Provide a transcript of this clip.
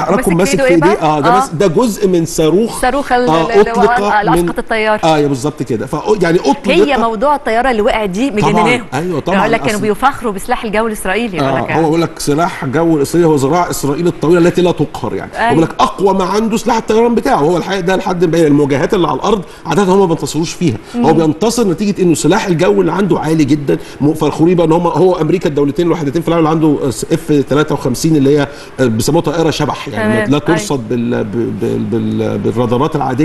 حضراتكم ماسك في ايديه ده بس ده جزء من صاروخ اسقط الطيار. بالظبط كده. يعني اطلق هي موضوع الطياره اللي وقعت دي مجنناهم. ايوه طبعا. يقول لك كانوا بيفخروا بسلاح الجو الاسرائيلي. هو بيقول لك سلاح الجو الاسرائيلي هو ذراع اسرائيل الطويله التي لا تقهر يعني. هو بيقول لك اقوى ما عنده سلاح الطيران بتاعه. هو الحقيقه ده لحد المواجهات اللي على الارض عاده هم ما بينتصروش فيها. هو بينتصر نتيجه انه سلاح الجو اللي عنده عالي جدا. فخورين بقى ان هو امريكا الدولتين الوحيدتين في العالم اللي عنده اف 53 اللي هي بيسموها طائره شبح يعني لا ترصد بالرادارات العاديه.